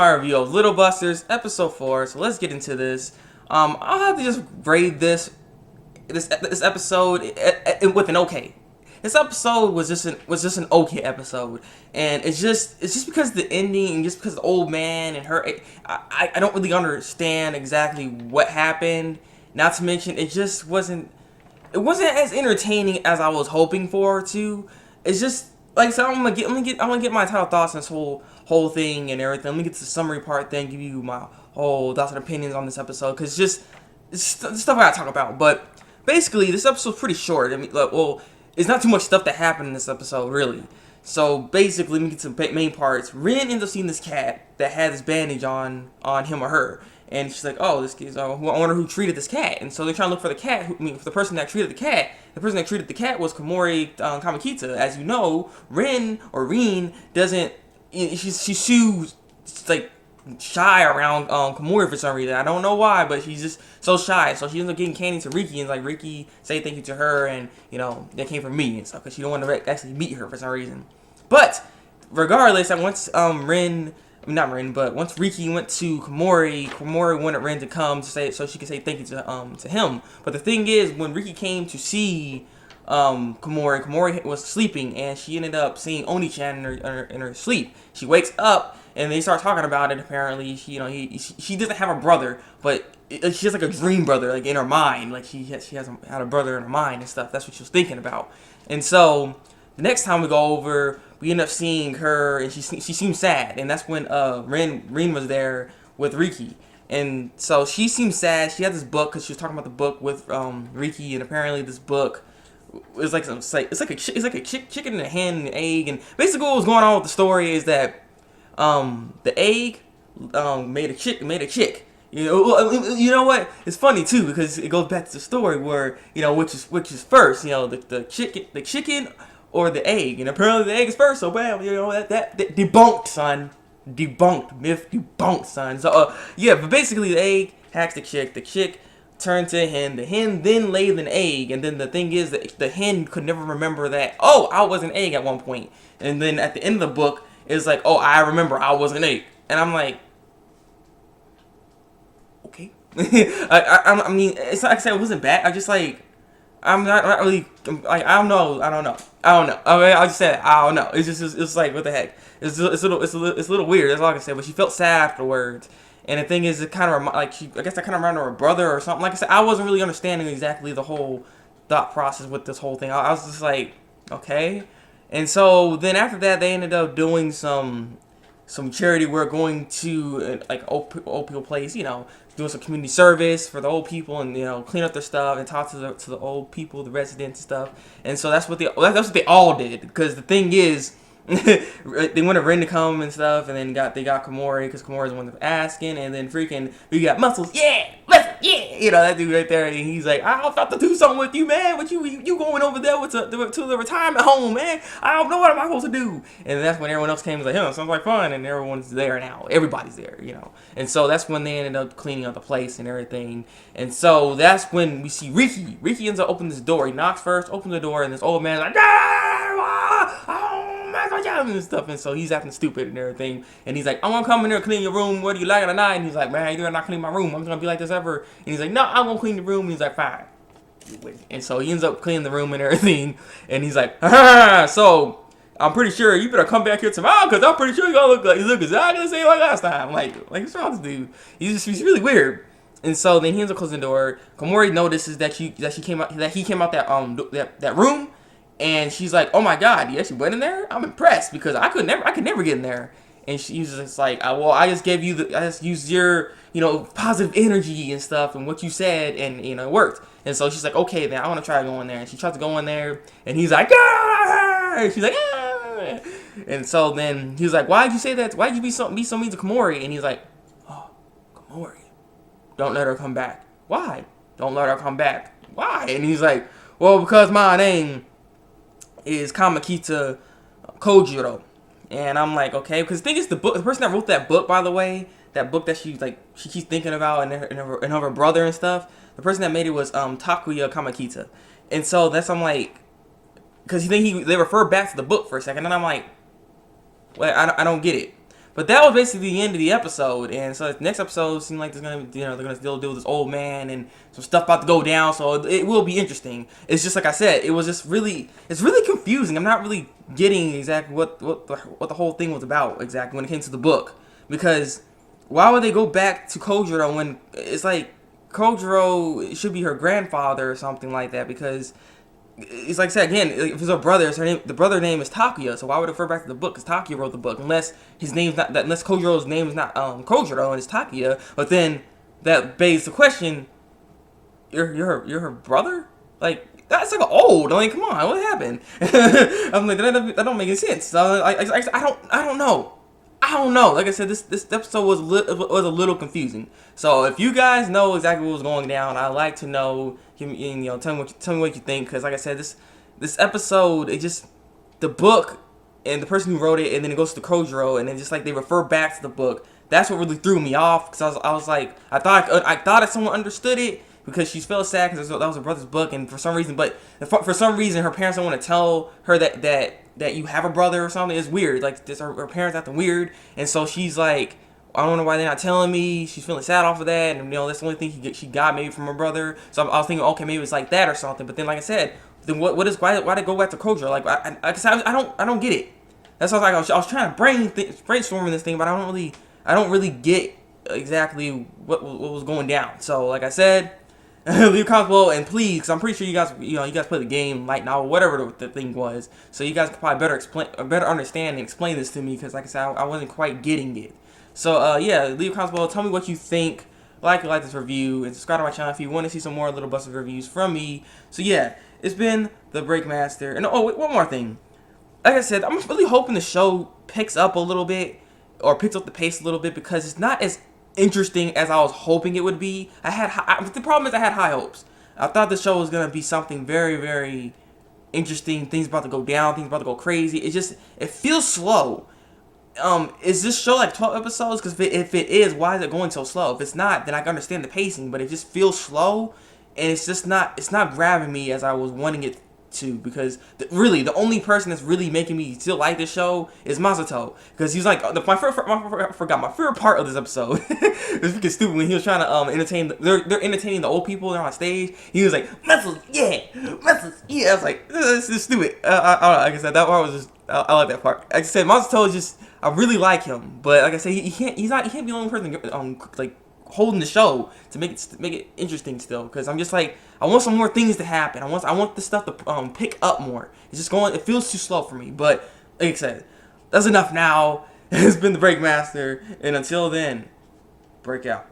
my review of Little Busters episode 4. So let's get into this. I'll have to just grade this episode with an okay. This episode was just an okay episode, and it's just because of the ending and just because the old man and her. I don't really understand exactly what happened. Not to mention, it just wasn't as entertaining as I was hoping for to. It's just like I said, I'm gonna get my entire thoughts on this whole thing and everything. Let me get to the summary part, then give you my whole thoughts and opinions on this episode, because it's stuff I gotta talk about. But basically, this episode's pretty short. I mean, it's not too much stuff that happened in this episode, really. So basically, let me get to the main parts. Rin ends up seeing this cat that had this bandage on him or her, and she's like, "Oh, this kid's. I wonder who treated this cat." And so they're trying to look for the cat. For the person that treated the cat. The person that treated the cat was Komari Kamakita. As you know, Rin doesn't. She's like shy around Komori for some reason. I don't know why, but she's just so shy. So she ends up getting candy to Riki, and like Riki say thank you to her, and that came from me and stuff, because she don't want to actually meet her for some reason. But regardless, once once Riki went to Komori wanted Rin to come to say so she could say thank you to him. But the thing is, when Riki came to see Komori was sleeping, and she ended up seeing Oni-chan in her sleep. She wakes up, and they start talking about it. Apparently, she doesn't have a brother, but she has like a dream brother, like in her mind, like she had a brother in her mind and stuff. That's what she was thinking about. And so the next time we go over, we end up seeing her, and she seems sad, and that's when Rin was there with Riki. And so she seems sad. She had this book because she was talking about the book with Riki, and apparently this book is like it's like a chicken and a hen and an egg. And basically what was going on with the story is that the egg made a chick. You know what? It's funny too, because it goes back to the story where which is first, the chicken or the egg, and apparently the egg is first. So bam, that debunked, son. Myth debunked, son. So but basically the egg hacks the chick turned to a hen, the hen then laid an egg, and then the thing is that the hen could never remember that, oh, I was an egg at one point. And then at the end of the book, it's like, oh, I remember I was an egg. And I'm like, okay. I mean, it's not like I said it wasn't bad. I just like, I'm not really, like, I don't know. I mean, I'll just say it. I don't know. It's like, what the heck? It's a little weird. That's all I can say. But she felt sad afterwards. And the thing is, it kind of I guess that kind of reminded her of her brother or something. Like I said, I wasn't really understanding exactly the whole thought process with this whole thing. I was just like, okay. And so then after that, they ended up doing some charity work, going to like old people place, doing some community service for the old people, and clean up their stuff and talk to the old people, the residents and stuff. And so that's what they all did, because the thing is, they wanted Rin to come and stuff, and then they got Komori, because Komori's the one that's asking, and then freaking we got Muscles, that dude right there, and he's like, I'm about to do something with you, man. What you going over there to the retirement home, man? I don't know what am I supposed to do. And that's when everyone else came and was like, sounds like fun, and everyone's there now. Everybody's there, And so that's when they ended up cleaning up the place and everything. And so that's when we see Riki. Riki ends up opening this door. He knocks first, opens the door, and this old man's like, and stuff, and so he's acting stupid and everything, and he's like, I'm gonna come in there and clean your room, whether you like it or not. And he's like, man, you're not clean my room, I'm gonna be like this ever. And he's like, no, I'm gonna clean the room. And he's like, fine. And so he ends up cleaning the room and everything, and he's like, so I'm pretty sure you better come back here tomorrow, because I'm pretty sure you look exactly the same like last time. Like what's wrong with this dude? He's really weird. And so then he ends up closing the door. Komori notices that he came out that room. And she's like, oh my god, you actually went in there? I'm impressed, because I could never get in there. And she's just like, I just used your, positive energy and stuff and what you said, and, it worked. And so she's like, okay, then I want to try going there. And she tries to go in there, and he's like, ah! And she's like, ah! And so then he's like, why'd you say that? Why'd you be so mean to Komori? And he's like, oh, Komori, don't let her come back. Why? Don't let her come back. Why? And he's like, well, because my name is Kamakita Kojiro. And I'm like, okay, because the thing is, the person that wrote that book, by the way, that book that she keeps thinking about, and her brother and stuff, the person that made it was Takuya Kamakita. And so I'm like, because they refer back to the book for a second, and I'm like, well, I don't get it. But that was basically the end of the episode, and so the next episode seemed like there's gonna, they're gonna still deal with this old man and some stuff about to go down. So it will be interesting. It's just like I said, it was just it's really confusing. I'm not really getting exactly what the whole thing was about exactly when it came to the book, because why would they go back to Kojiro when it's like Kojiro should be her grandfather or something like that? Because it's like I said again, if it's her brother, the brother name is Takuya, so why would it refer back to the book? Because Takuya wrote the book, unless his name's not that, unless Kojiro's name is not Kojiro and it's Takuya. But then that begs the question: you're her brother? Like that's like old. I mean, come on, what happened? I'm like that don't make any sense. So I don't know. I don't know. Like I said, this episode was a little confusing. So if you guys know exactly what was going down, I'd like to know. Tell me what you think. Because like I said, this episode, the book and the person who wrote it, and then it goes to Kojiro, and then just like they refer back to the book. That's what really threw me off. Because I was like, I thought that someone understood it, because she felt sad because that was her brother's book, and for some reason her parents don't want to tell her that you have a brother or something. It's weird. Like her parents acting weird, and so she's like, I don't know why they're not telling me. She's feeling sad off of that, and that's the only thing she got maybe from her brother. So I was thinking, okay, maybe it's like that or something. But then, like I said, then why they go back to Kojiro? Like I don't get it. That's what I was trying to brainstorming this thing, but I don't really get exactly what was going down. So like I said, leave comments below, and please, because I'm pretty sure you guys play the game, light novel, whatever the thing was, so you guys could probably better understand and explain this to me, because like I said, I wasn't quite getting it. So yeah, leave comments below, tell me what you think, like this review, and subscribe to my channel if you want to see some more Little Busted reviews from me. So yeah, it's been Thabreakmaster, and oh wait, one more thing. Like I said, I'm really hoping the show picks up a little bit, or picks up the pace a little bit, because it's not as interesting as I was hoping it would be. The problem is I had high hopes. I thought the show was gonna be something very, very interesting. Things about to go down. Things about to go crazy. It feels slow. Is this show like 12 episodes? Because if it is, why is it going so slow? If it's not, then I can understand the pacing. But it just feels slow, and it's not grabbing me as I was wanting it to, because really the only person that's really making me still like this show is Masato, because he's like my favorite part of this episode. It's freaking stupid when he was trying to entertain. They're entertaining the old people. They're on stage. He was like, muscles, yeah, muscles, yeah. I was like, this is stupid. I don't know. Like I said, that part was just I like that part. Like I said, Masato is just, I really like him, but like I said, he can't be the only person like holding the show to make it interesting still, because I'm just like, I want some more things to happen. I want this stuff to pick up more. It feels too slow for me. But like I said, that's enough now. It's been Thabreakmaster, and until then, break out.